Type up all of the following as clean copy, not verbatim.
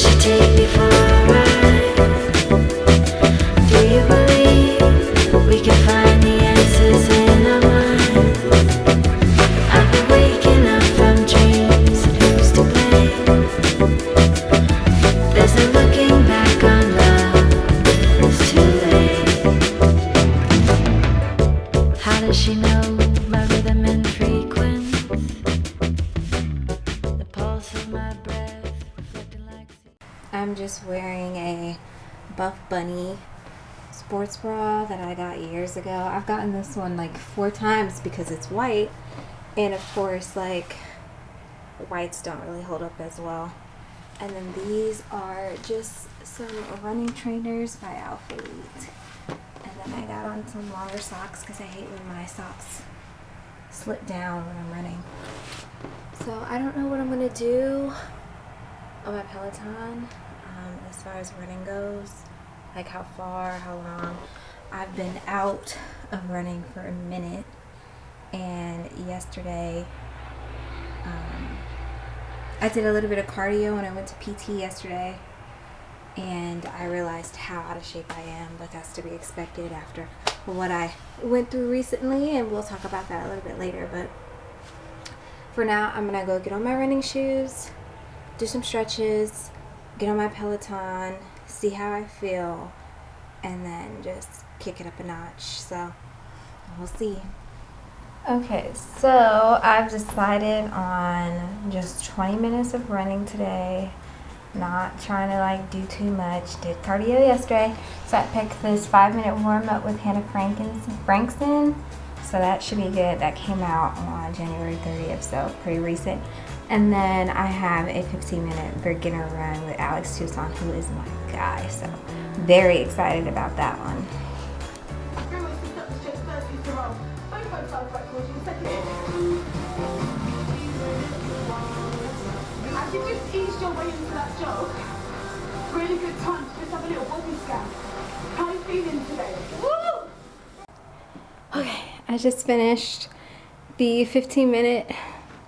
she take me for a ride? Do you believe we can find the answers in our mind? I've been waking up from dreams and who's to blame? There's no looking back on love, it's too late. How does she know my rhythm and frequency? The pulse of my breath reflecting like... I'm just wearing a Buff Bunny sports bra that I got years ago. I've gotten this one like 4 times because it's white, and of course like whites don't really hold up as well. And then these are just some running trainers by Alpha Elite. And then I got on some longer socks because I hate when my socks slip down when I'm running. So I don't know what I'm gonna do on my Peloton as far as running goes, like how far, how long. I've been out of running for a minute, and yesterday I did a little bit of cardio when I went to PT yesterday, and I realized how out of shape I am, but that's to be expected after what I went through recently, and we'll talk about that a little bit later. But for now, I'm gonna go get on my running shoes, do some stretches, get on my Peloton, see how I feel, and then just kick it up a notch. So we'll see. Okay, so I've decided on just 20 minutes of running today. Not trying to like do too much. Did cardio yesterday, so I picked this 5-minute warm up with Hannah Frankson. So that should be good. That came out on January 30th, so pretty recent. And then I have a 15-minute beginner run with Alex Toussaint, who is my guy. So very excited about that one. As you just eased your way into that jog, really good time to just have a little body scan. How are you feeling today? Woo! Okay, I just finished the 15-minute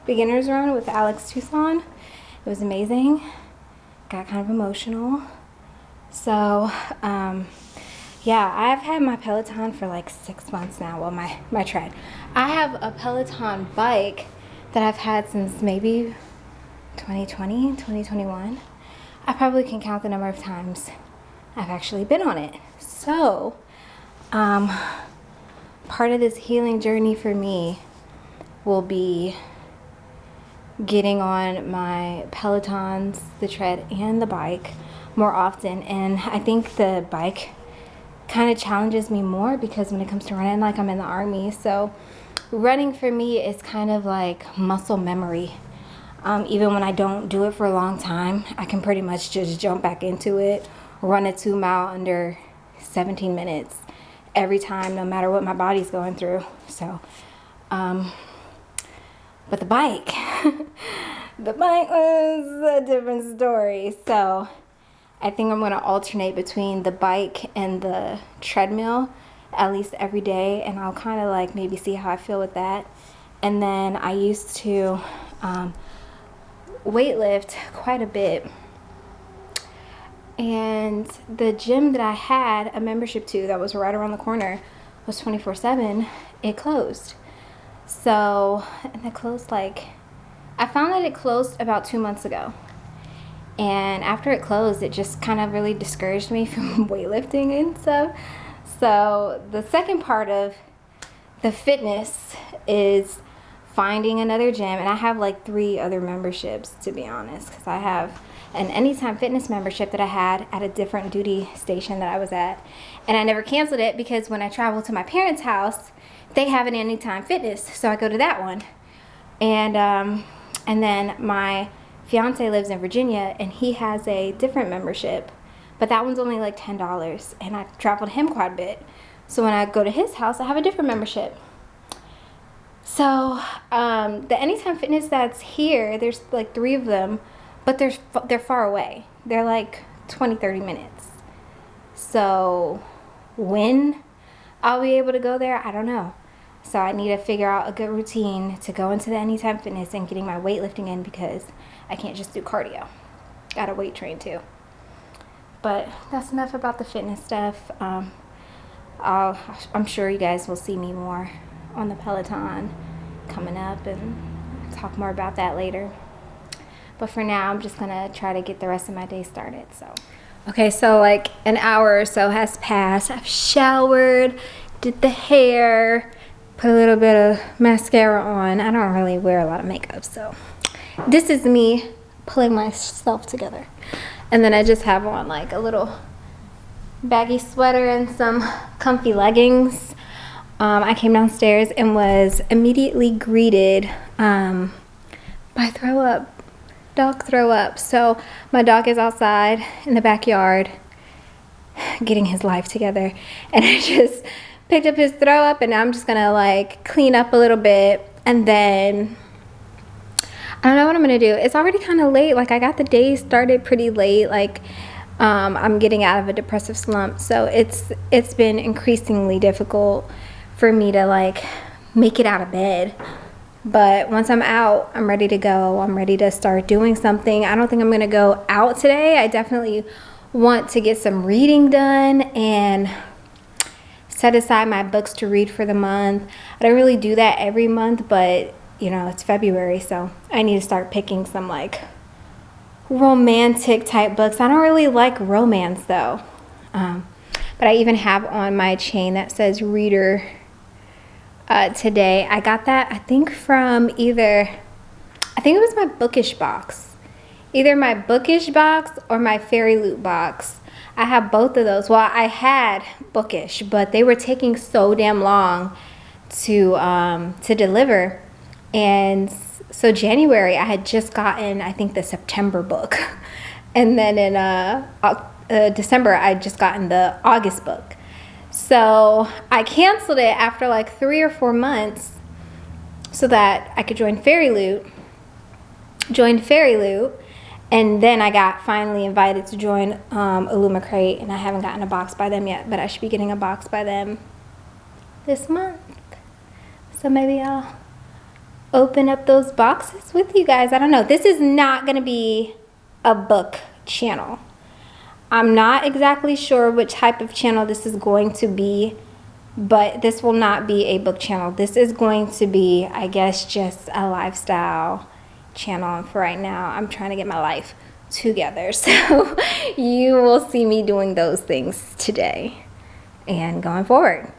beginner's run with Alex Toussaint. It was amazing. Got kind of emotional. So, yeah, I've had my Peloton for like 6 months now. Well, my tread. I have a Peloton bike that I've had since maybe 2020, 2021. I probably can count the number of times I've actually been on it. So, part of this healing journey for me will be getting on my Pelotons, the tread, and the bike more often. And I think the bike kind of challenges me more because when it comes to running, like I'm in the army, so running for me is kind of like muscle memory. Even when I don't do it for a long time, I can pretty much just jump back into it, run a 2-mile under 17 minutes every time, no matter what my body's going through. So, but the bike, the bike was a different story. So I think I'm gonna alternate between the bike and the treadmill at least every day, and I'll kind of like maybe see how I feel with that. And then I used to weightlift quite a bit, and the gym that I had a membership to that was right around the corner was 24/7. It closed. So, and it closed I found that it closed about 2 months ago. And after it closed, it just kind of really discouraged me from weightlifting and stuff. So the second part of the fitness is finding another gym. And I have like 3 other memberships, to be honest, because I have an Anytime Fitness membership that I had at a different duty station that I was at. And I never canceled it because when I travel to my parents' house, they have an Anytime Fitness. So I go to that one. And then my fiance lives in Virginia, and he has a different membership, but that one's only like $10, and I travel to him quite a bit. So when I go to his house, I have a different membership. So the Anytime Fitness that's here, there's like 3 of them, but they're far away. They're like 20-30 minutes. So when I'll be able to go there, I don't know. So I need to figure out a good routine to go into the Anytime Fitness and getting my weightlifting in, because I can't just do cardio. Gotta weight train too. But that's enough about the fitness stuff. I'm sure you guys will see me more on the Peloton coming up and talk more about that later. But for now, I'm just gonna try to get the rest of my day started. Okay, so like an hour or so has passed. I've showered, did the hair, put a little bit of mascara on. I don't really wear a lot of makeup, so this is me pulling myself together. And then I just have on like a little baggy sweater and some comfy leggings. I came downstairs and was immediately greeted by dog throw up. So my dog is outside in the backyard getting his life together, and I just picked up his throw up, and I'm just gonna like clean up a little bit, and then I don't know what I'm gonna do. It's already kind of late. Like I got the day started pretty late. Like I'm getting out of a depressive slump, so it's been increasingly difficult for me to like make it out of bed. But once I'm out, I'm ready to go. I'm ready to start doing something. I don't think I'm gonna go out today. I definitely want to get some reading done and set aside my books to read for the month. I don't really do that every month, but you know, it's February, so I need to start picking some like romantic type books. I don't really like romance though. But I even have on my chain that says reader today. I got that, I think from I think it was my Bookish box. Either my Bookish box or my Fairy Loot box. I have both of those. Well, I had Bookish, but they were taking so damn long to deliver. And so January, I had just gotten, I think, the September book. And then in December, I just gotten the August book. So I canceled it after like 3 or 4 months so that I could join Fairy Loot. Joined Fairy Loot. And then I got finally invited to join Illumicrate, and I haven't gotten a box by them yet, but I should be getting a box by them this month. So maybe I'll open up those boxes with you guys. I don't know. This is not going to be a book channel. I'm not exactly sure what type of channel this is going to be, but this will not be a book channel. This is going to be, I guess, just a lifestyle channel. For right now, I'm trying to get my life together. So you will see me doing those things today and going forward.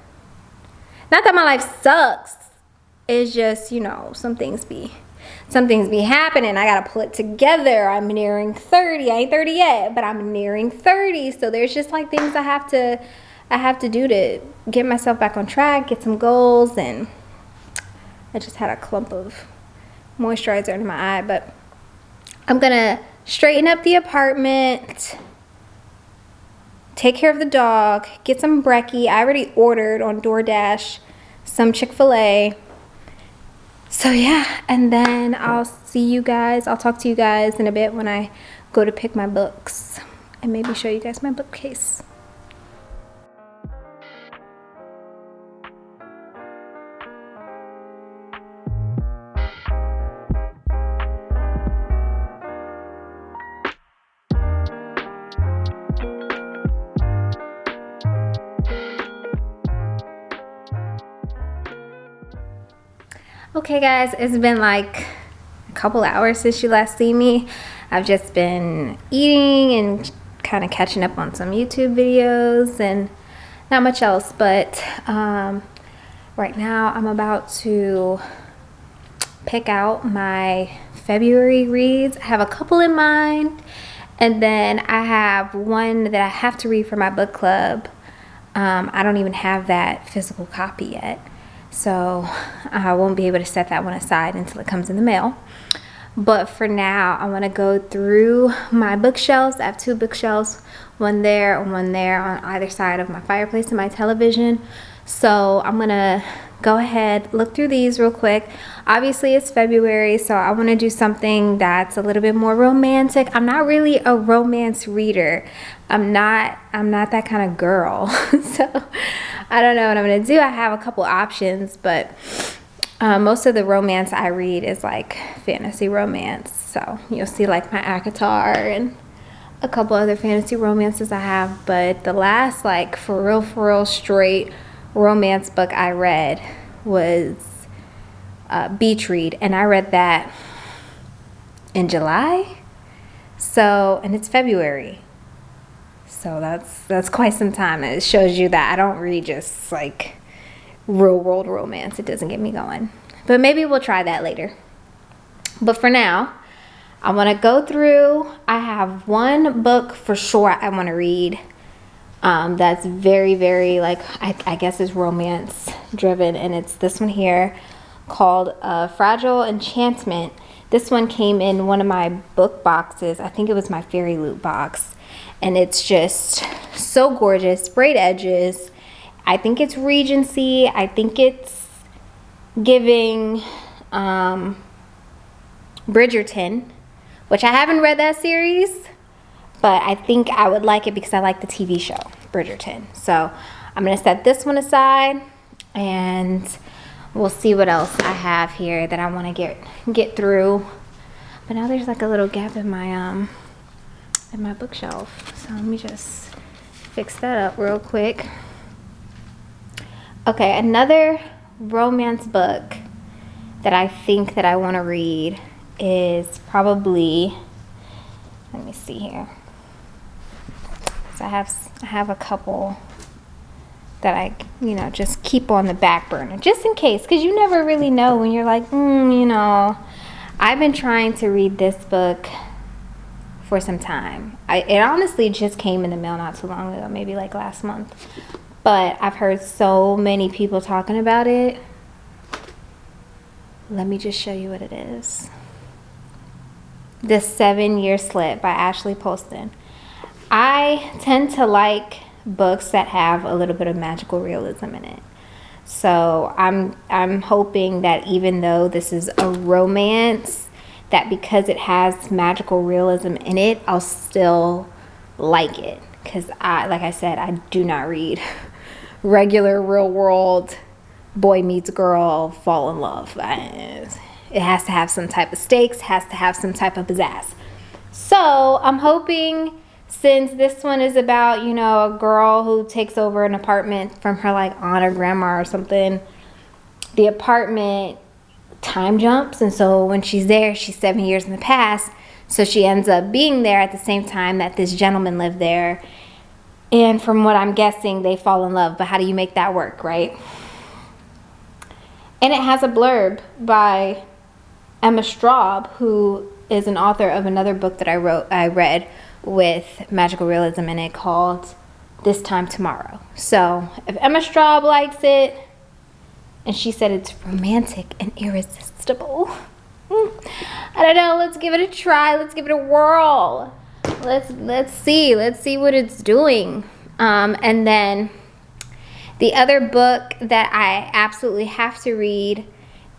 Not that my life sucks. It's just, you know, some things be happening. I gotta pull it together. I'm nearing 30. I ain't 30 yet, but I'm nearing 30. So there's just like things I have to do to get myself back on track, get some goals. And I just had a clump of moisturizer in my eye, but I'm gonna straighten up the apartment, take care of the dog, get some brekkie. I already ordered on DoorDash some Chick-fil-A. So yeah, and then I'll talk to you guys in a bit when I go to pick my books and maybe show you guys my bookcase. Okay guys, it's been like a couple hours since you last see me. I've just been eating and kind of catching up on some YouTube videos and not much else, but right now I'm about to pick out my February reads. I have a couple in mind, and then I have one that I have to read for my book club. I don't even have that physical copy yet, so I won't be able to set that one aside until it comes in the mail. But for now, I want to go through my bookshelves. I have 2 bookshelves, one there and one there on either side of my fireplace and my television. So I'm going to go ahead, look through these real quick. Obviously, it's February, so I want to do something that's a little bit more romantic. I'm not really a romance reader. I'm not that kind of girl. So I don't know what I'm going to do. I have a couple options, but most of the romance I read is like fantasy romance. So you'll see like my ACOTAR and a couple other fantasy romances I have, but the last like for real straight romance book I read was Beach Read, and I read that in July. So, and it's February. So that's quite some time. It shows you that I don't read just like real world romance. It doesn't get me going. But maybe we'll try that later. But for now, I want to go through. I have one book for sure I want to read. That's very, very like I guess is romance driven, and it's this one here called Fragile Enchantment. This one came in one of my book boxes. I think it was my Fairy Loot box, and it's just so gorgeous. Sprayed edges. I think it's Regency. I think it's giving Bridgerton, which I haven't read that series, but I think I would like it because I like the TV show Bridgerton. So I'm gonna set this one aside, and we'll see what else I have here that I want to get through. But now there's like a little gap in my bookshelf, so let me just fix that up real quick. Okay, another romance book that I think that I want to read is probably, let me see here. So I have a couple that I, just keep on the back burner just in case, because you never really know when you're like, I've been trying to read this book for some time. It honestly just came in the mail not too long ago, maybe like last month. But I've heard so many people talking about it. Let me just show you what it is. The 7-Year Slip by Ashley Poston. I tend to like books that have a little bit of magical realism in it. So I'm hoping that even though this is a romance, that because it has magical realism in it, I'll still like it. Because like I said, I do not read regular real world boy meets girl fall in love. It has to have some type of stakes, has to have some type of pizzazz. So I'm hoping, since this one is about, a girl who takes over an apartment from her like aunt or grandma or something, the apartment time jumps, and so when she's there, she's 7 years in the past, so she ends up being there at the same time that this gentleman lived there. And from what I'm guessing, they fall in love, but how do you make that work, right? And it has a blurb by Emma Straub, who is an author of another book that I read with magical realism in it called This Time Tomorrow. So if Emma Straub likes it, and she said it's romantic and irresistible, I don't know, let's give it a try, let's give it a whirl. Let's see what it's doing. And then the other book that I absolutely have to read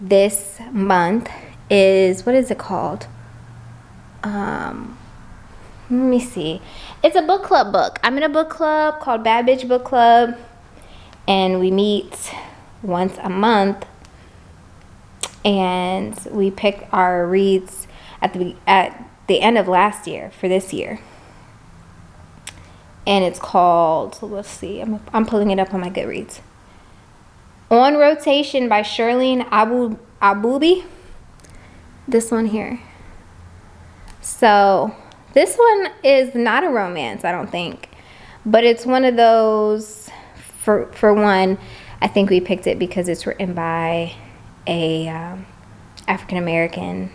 this month is, what is it called? Let me see. It's a book club book. I'm in a book club called Bad Bitch Book Club, and we meet once a month, and we pick our reads at the end of last year for this year. And it's called, let's see, I'm pulling it up on my Goodreads. On Rotation by Shirlene Abubi. This one here. So this one is not a romance, I don't think, but it's one of those, for one, I think we picked it because it's written by a African American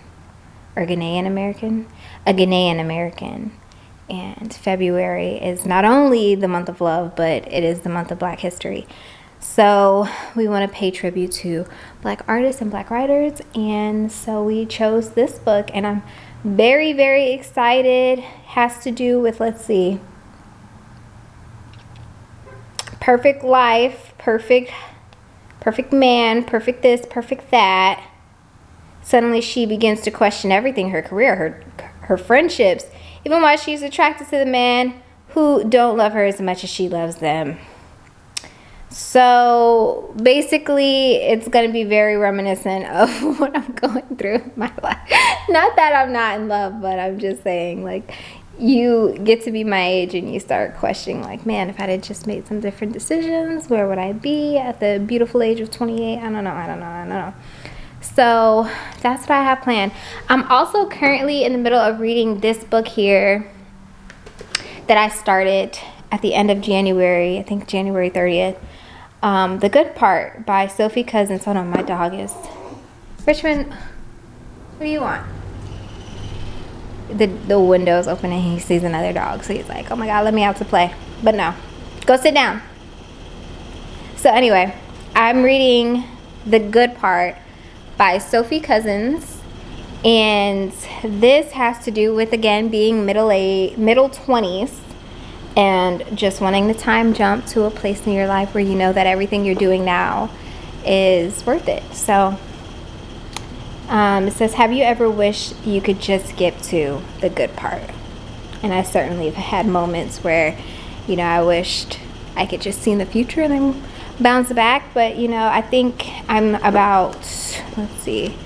or Ghanaian American, and February is not only the month of love, but it is the month of Black history. So we want to pay tribute to Black artists and Black writers, and so we chose this book, and I'm very, very excited. Has to do with, let's see, perfect life, perfect man, perfect this, perfect that. Suddenly she begins to question everything, her career, her friendships, even while she's attracted to the man who don't love her as much as she loves them. So basically, it's going to be very reminiscent of what I'm going through in my life. Not that I'm not in love, but I'm just saying, like, you get to be my age and you start questioning, like, man, if I had just made some different decisions, where would I be at the beautiful age of 28? I don't know. So that's what I have planned. I'm also currently in the middle of reading this book here that I started at the end of January, I think January 30th. The Good Part by Sophie Cousins. Hold on, my dog is... Richmond, what do you want? The window's open and he sees another dog, so he's like, oh my god, let me out to play. But no, go sit down. So anyway, I'm reading The Good Part by Sophie Cousins, and this has to do with, again, being middle 20s and just wanting to time jump to a place in your life where you know that everything you're doing now is worth it. So it says, have you ever wished you could just skip to the good part? And I certainly have had moments where, you know, I wished I could just see in the future and then bounce back. But, you know, I think I'm about, I think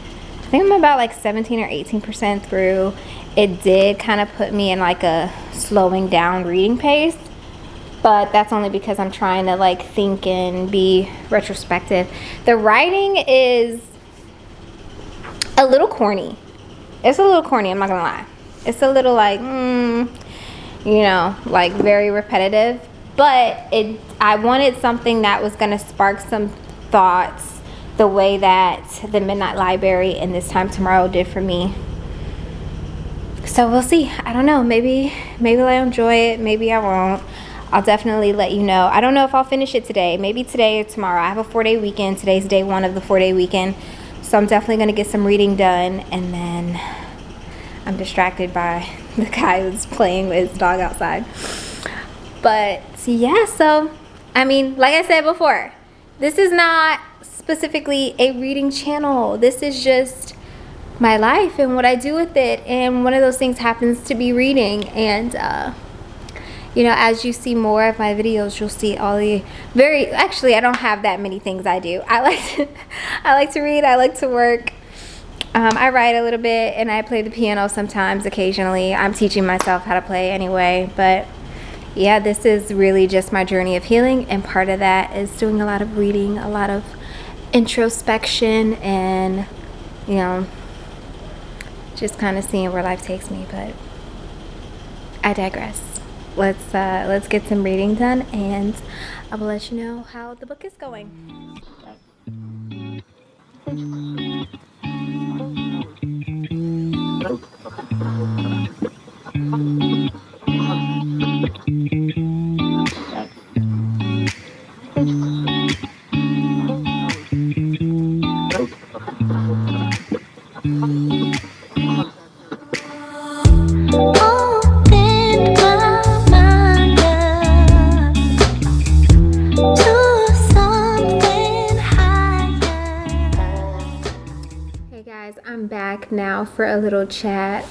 I'm about like 17 or 18% through. It did kind of put me in like a slowing down reading pace. But that's only because I'm trying to like think and be retrospective. The writing is a little corny. It's a little corny, I'm not gonna lie. It's a little like, you know, like very repetitive. But I wanted something that was gonna spark some thoughts the way that the Midnight Library and This Time Tomorrow did for me. So we'll see. I don't know. Maybe I'll enjoy it. Maybe I won't. I'll definitely let you know. I don't know if I'll finish it today. Maybe today or tomorrow. I have a 4-day weekend. Today's day 1 of the 4-day weekend. So I'm definitely going to get some reading done. And then I'm distracted by the guy who's playing with his dog outside. But yeah, so I mean, like I said before, this is not specifically a reading channel. This is just my life and what I do with it. And one of those things happens to be reading. And you know, as you see more of my videos, you'll see all the actually I don't have that many things I do. I like to read, I like to work. I write a little bit and I play the piano sometimes, occasionally. I'm teaching myself how to play anyway. But yeah, this is really just my journey of healing, and part of that is doing a lot of reading, a lot of introspection, and you know, just kind of seeing where life takes me. But I digress. Let's get some reading done, and I will let you know how the book is going. I'm back now for a little chat.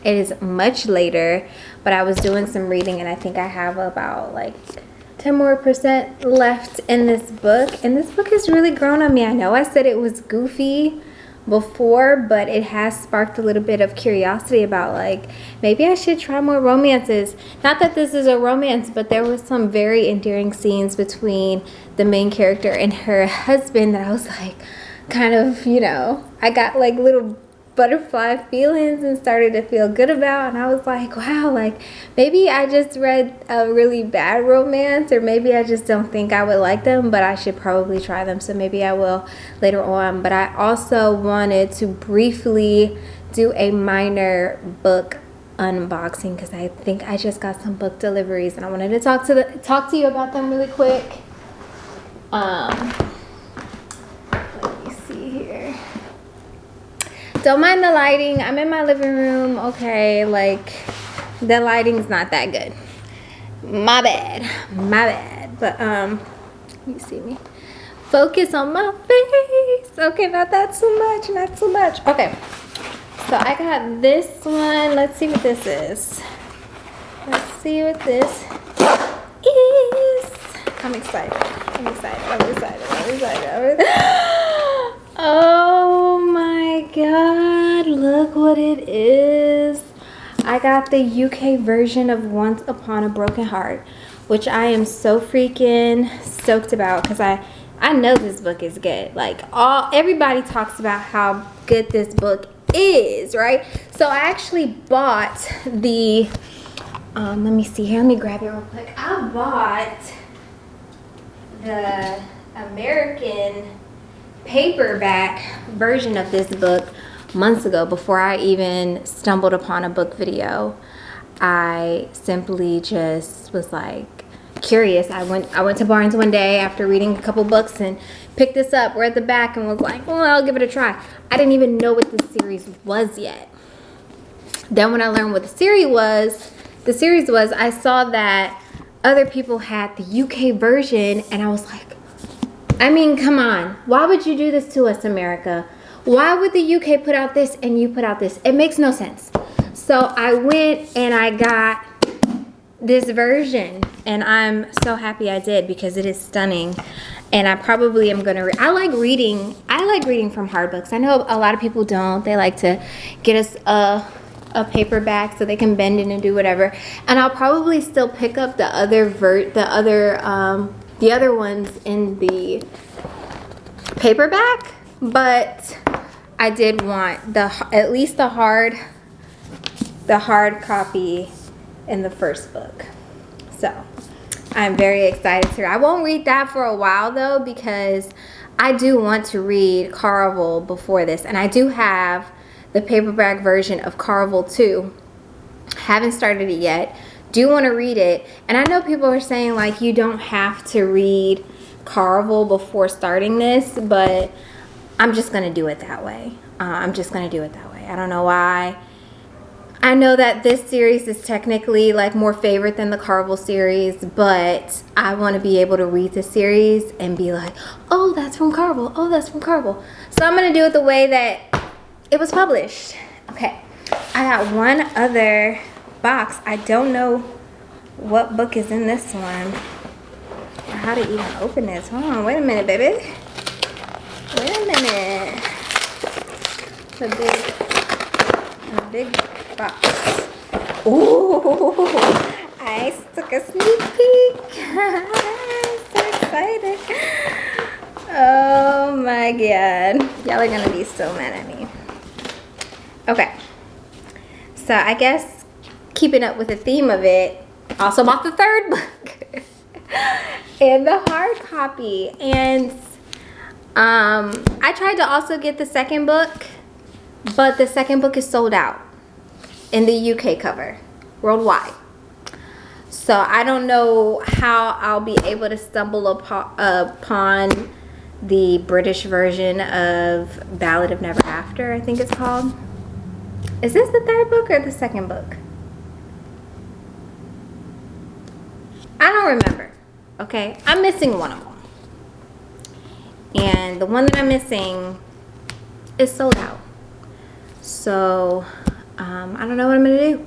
It is much later, but I was doing some reading and I think I have about like 10% more left in this book, and this book has really grown on me. I know I said it was goofy before, but it has sparked a little bit of curiosity about like maybe I should try more romances. Not that this is a romance, but there was some very endearing scenes between the main character and her husband that I was like, kind of, you know, I got like little butterfly feelings and started to feel good about, and I was like, wow, like maybe I just read a really bad romance, or maybe I just don't think I would like them, but I should probably try them. So maybe I will later on. But I also wanted to briefly do a minor book unboxing because I think I just got some book deliveries and I wanted to talk to you about them really quick. Here, don't mind the lighting. I'm in my living room. Okay, like the lighting's not that good. My bad. But you see me, focus on my face. Okay, not too much. Okay, so I got this one. Let's see what this is. I'm excited. Oh my god, look what it is. I got the UK version of Once Upon a Broken Heart, which I am so freaking stoked about because I know this book is good. Like everybody talks about how good this book is, right? So I actually bought the let me see here. Let me grab it real quick. I bought the American paperback version of this book months ago before I even stumbled upon a book video. I simply just was like curious. I went to Barnes one day after reading a couple books and picked this up. We're at the back and was like, well, I'll give it a try. I didn't even know what the series was yet. Then when I learned what the series was, I saw that other people had the UK version, and I was like, I mean, come on. Why would you do this to us, America? Why would the UK put out this and you put out this? It makes no sense. So I went and I got this version, and I'm so happy I did because it is stunning. And I probably am gonna I like reading from hard books. I know a lot of people don't. They like to get us a paperback so they can bend it and do whatever. And I'll probably still pick up the other ones in the paperback, but I did want at least the hard copy in the first book. So I'm very excited to read. I won't read that for a while though, because I do want to read Caraval before this, and I do have the paperback version of Caraval 2. Haven't started it yet. Do want to read it, and I know people are saying like you don't have to read Caraval before starting this, but I'm just gonna do it that way. I don't know why. I know that this series is technically like more favorite than the Caraval series, but I want to be able to read the series and be like, oh, that's from Caraval. Oh, that's from Caraval. So I'm gonna do it the way that it was published. Okay, I got one other box. I don't know what book is in this one or how to even open this. Hold on, wait a minute, baby. Wait a minute. It's a big box. Ooh, I took a sneak peek. I'm so excited. Oh my god. Y'all are gonna be so mad at me. Okay. So I guess keeping up with the theme of it, also bought the third book and the hard copy. And I tried to also get the second book, but the second book is sold out in the UK cover worldwide. So I don't know how I'll be able to stumble upon the British version of Ballad of Never After, I think it's called. Is this the third book or the second book? I don't remember. Okay, I'm missing one of them. And the one that I'm missing is sold out. So I don't know what I'm gonna do.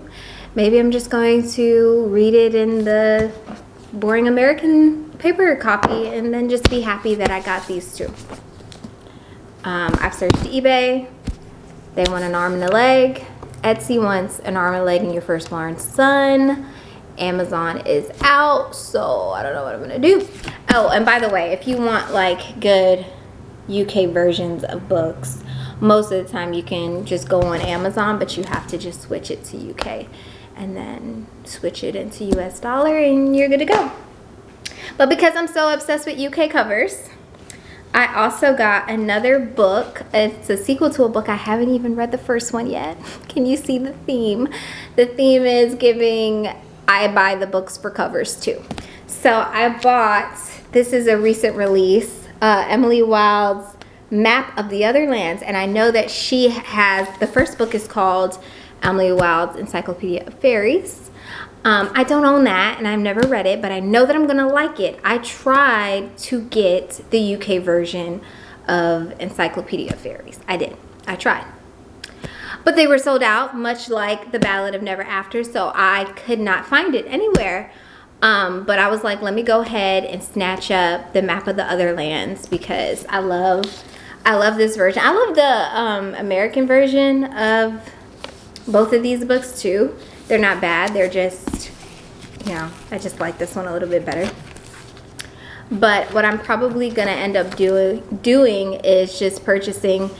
Maybe I'm just going to read it in the boring American paper copy and then just be happy that I got these two. I've searched eBay. They want an arm and a leg. Etsy wants an arm and a leg and your firstborn son. Amazon is out, so I don't know what I'm gonna do. Oh, and by the way, if you want like good UK versions of books, most of the time you can just go on Amazon, but you have to just switch it to UK and then switch it into US dollar and you're good to go. But because I'm so obsessed with UK covers, I also got another book. It's a sequel to a book. I haven't even read the first one yet. Can you see the theme? The theme is giving I buy the books for covers too. So I bought, this is a recent release, Emily Wilde's Map of the Other Lands. And I know that she has, the first book is called Emily Wilde's Encyclopedia of Fairies. I don't own that and I've never read it, but I know that I'm gonna like it. I tried to get the UK version of Encyclopedia of Fairies. I tried. But they were sold out, much like the Ballad of Never After, so I could not find it anywhere. But I was like, let me go ahead and snatch up the Map of the Other Lands because I love this version. I love the American version of both of these books too. They're not bad. They're just, I just like this one a little bit better. But what I'm probably going to end up doing is just purchasing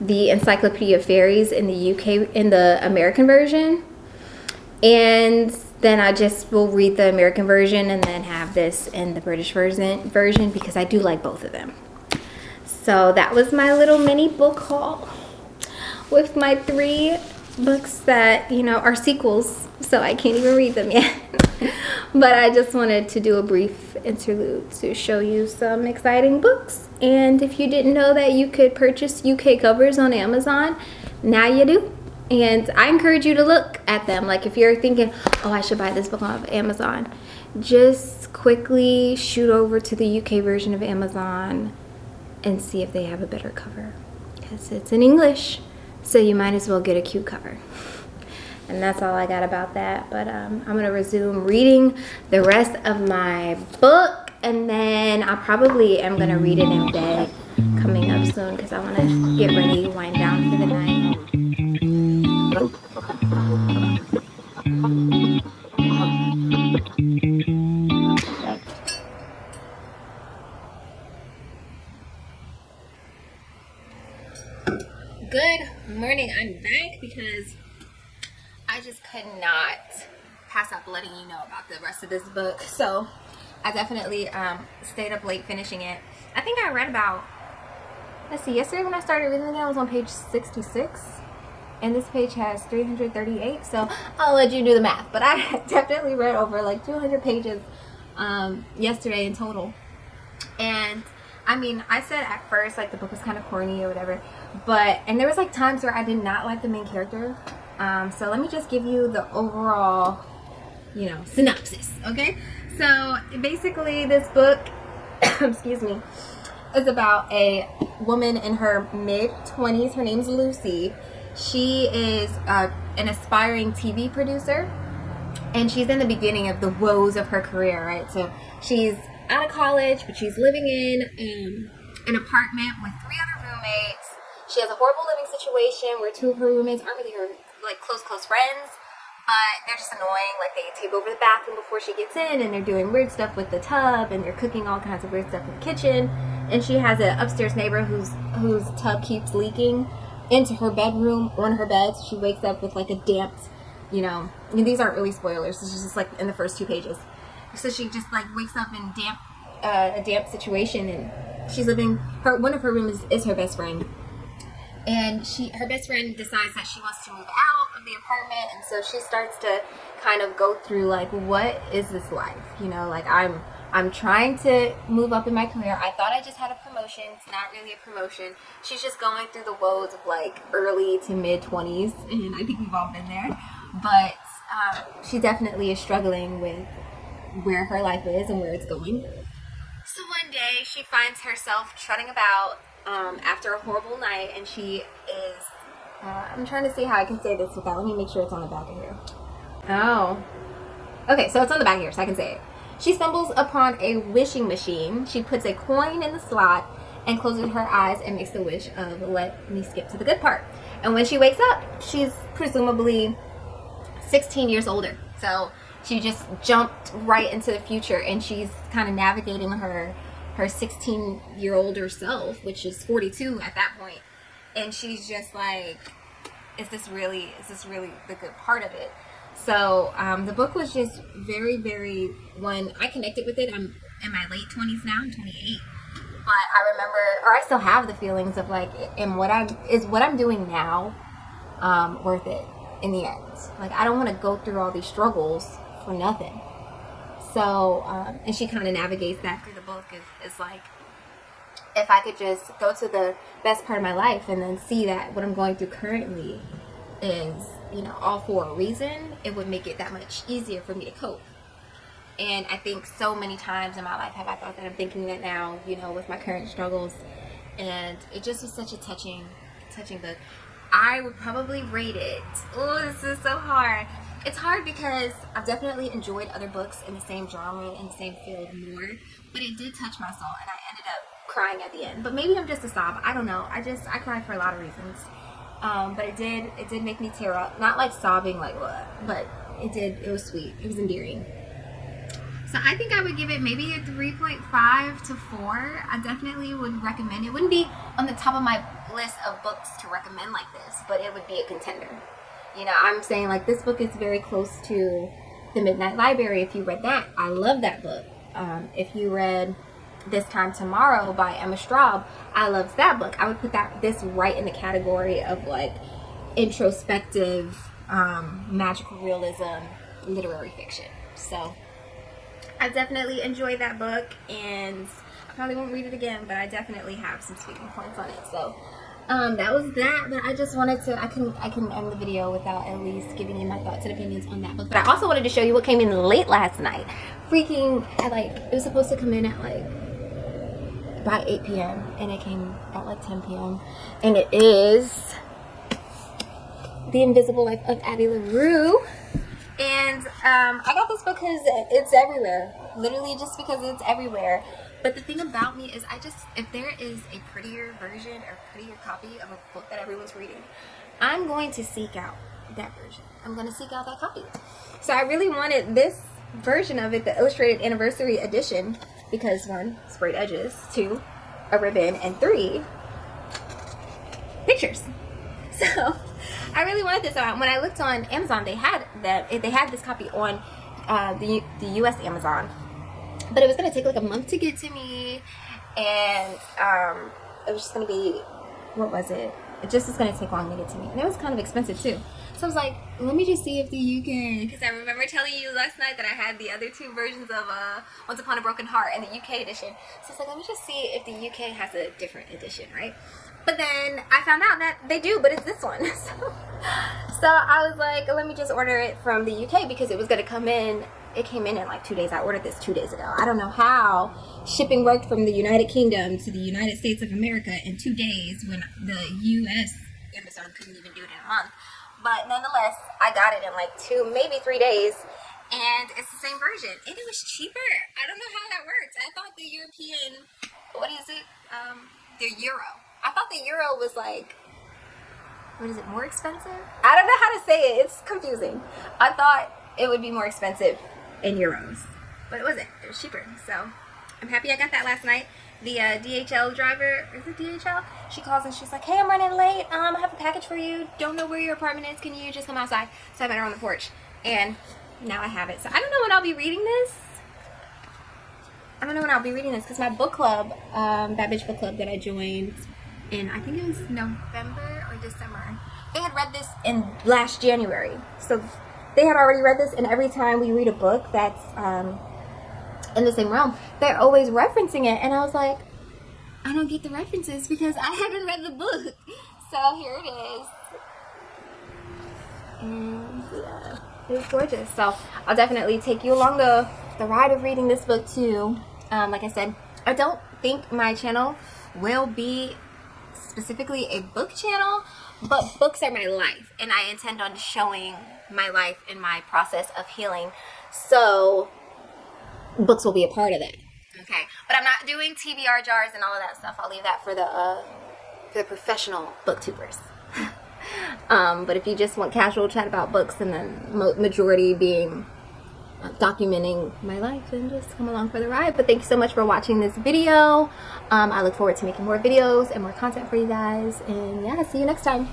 the Encyclopedia of Fairies in the UK, in the American version. And then I just will read the American version and then have this in the British version because I do like both of them. So that was my little mini book haul with my 3 books that, are sequels, so I can't even read them yet. But I just wanted to do a brief interlude to show you some exciting books. And if you didn't know that you could purchase UK covers on Amazon, now you do. And I encourage you to look at them. Like if you're thinking, oh, I should buy this book off Amazon, just quickly shoot over to the UK version of Amazon and see if they have a better cover, because it's in English, so you might as well get a cute cover. And that's all I got about that. But I'm gonna resume reading the rest of my book, and then I probably am gonna read it in bed coming up soon because I want to get ready, wind down for the night. Good morning. I'm back because I just could not pass up letting you know about the rest of this book. So I definitely stayed up late finishing it. I think I read about, let's see, yesterday when I started reading it, I was on page 66. And this page has 338, so I'll let you do the math. But I definitely read over like 200 pages yesterday in total. And I mean, I said at first like the book was kind of corny or whatever, and there was like times where I did not like the main character. So let me just give you the overall, synopsis, okay? So basically this book, excuse me, is about a woman in her mid-20s. Her name's Lucy. She is an aspiring TV producer, and she's in the beginning of the woes of her career, right? So she's out of college, but she's living in an apartment with 3 other roommates. She has a horrible living situation where 2 of her roommates aren't really her like close friends, but they're just annoying. Like they take over the bathroom before she gets in, and they're doing weird stuff with the tub, and they're cooking all kinds of weird stuff in the kitchen. And she has an upstairs neighbor whose tub keeps leaking into her bedroom on her bed. So she wakes up with like a damped, and these aren't really spoilers, this is just like in the first 2 pages. So she just like wakes up in a damp situation, and she's living, one of her rooms is her best friend. And her best friend decides that she wants to move out of the apartment, and so she starts to kind of go through like, what is this life? Like I'm trying to move up in my career. I thought I just had a promotion. It's not really a promotion. She's just going through the woes of like early to mid-20s, and I think we've all been there. But she definitely is struggling with where her life is and where it's going. So one day she finds herself trotting about after a horrible night, and she is, I'm trying to see how I can say this without, let me make sure it's on the back of here. Oh. Okay, so it's on the back here, so I can say it. She stumbles upon a wishing machine. She puts a coin in the slot and closes her eyes and makes the wish of, let me skip to the good part. And when she wakes up, she's presumably 16 years older. So she just jumped right into the future, and she's kind of navigating her 16-year-older self, which is 42 at that point. And she's just like, is this really the good part of it? So the book was just very, very, when I connected with it, I'm in my late 20s now, I'm 28. But I remember, or I still have the feelings of like, is what I'm doing now worth it in the end? Like, I don't want to go through all these struggles for nothing. So, and she kind of navigates that through the book. It's like, if I could just go to the best part of my life and then see that what I'm going through currently is, all for a reason, it would make it that much easier for me to cope. And I think so many times in my life have I thought that I'm thinking that now, with my current struggles. And it just was such a touching book. I would probably rate it. Oh, this is so hard. It's hard because I've definitely enjoyed other books in the same genre, in the same field more, but it did touch my soul, and I ended up crying at the end. But maybe I'm just a sob. I don't know. I cry for a lot of reasons. But it did make me tear up. Not like sobbing, like what, but it was sweet. It was endearing. So I think I would give it maybe a 3.5 to 4. I definitely would recommend it. Wouldn't be on the top of my list of books to recommend like this, but it would be a contender. You know, I'm saying like this book is very close to The Midnight Library. If you read that, I love that book. If you read This Time Tomorrow by Emma Straub, I loved that book. I would put this right in the category of like introspective, magical realism, literary fiction. So I definitely enjoyed that book, and I probably won't read it again, but I definitely have some speaking points on it. So that was that. But I just wanted to, I can end the video without at least giving you my thoughts and opinions on that book. But I also wanted to show you what came in late last night. Freaking at like, it was supposed to come in at like by 8 p.m. and it came at like 10 p.m. and it is The Invisible Life of Addie LaRue. And I got this book because it's everywhere. Literally just because it's everywhere. But the thing about me is if there is a prettier version or prettier copy of a book that everyone's reading, I'm going to seek out that version. I'm going to seek out that copy. So I really wanted this version of it, the illustrated anniversary edition, because 1, sprayed edges, 2, a ribbon, and 3, pictures. So I really wanted this. When I looked on Amazon, they had this copy on the U.S. Amazon, but it was gonna take like a month to get to me, and it was just gonna be, what was it? It just was gonna take long to get to me, and it was kind of expensive too. So I was like, let me just see if the UK, because I remember telling you last night that I had the other 2 versions of Once Upon a Broken Heart and the UK edition. So I was like, let me just see if the UK has a different edition, right? But then I found out that they do, but it's this one. So I was like, let me just order it from the UK because it was going to come in. It came in like 2 days. I ordered this 2 days ago. I don't know how shipping worked from the United Kingdom to the United States of America in 2 days when the US Amazon couldn't even do it in a month. But nonetheless, I got it in like 2, maybe 3 days. And it's the same version. And it was cheaper. I don't know how that works. I thought the European, what is it? The euro. I thought the euro was like, what is it, more expensive? I don't know how to say it. It's confusing. I thought it would be more expensive in euros, but it wasn't. It was cheaper. So I'm happy I got that last night. The DHL driver, is it DHL? She calls and she's like, hey, I'm running late. I have a package for you. Don't know where your apartment is. Can you just come outside? So I met her on the porch, and now I have it. So I don't know when I'll be reading this. I don't know when I'll be reading this because my book club, Bad Bitch Book Club that I joined in, I think it was November or December, they had read this in last January. So they had already read this, and every time we read a book that's in the same realm, they're always referencing it. And I was like, I don't get the references because I haven't read the book. So here it is. And yeah, it's gorgeous. So I'll definitely take you along the ride of reading this book too. Like I said, I don't think my channel will be specifically a book channel, but books are my life, and I intend on showing my life and my process of healing. So books will be a part of that. Okay, but I'm not doing TBR jars and all of that stuff. I'll leave that for the professional booktubers. But if you just want casual chat about books, and then majority being documenting my life, then just come along for the ride. But thank you so much for watching this video. I look forward to making more videos and more content for you guys, and yeah, see you next time.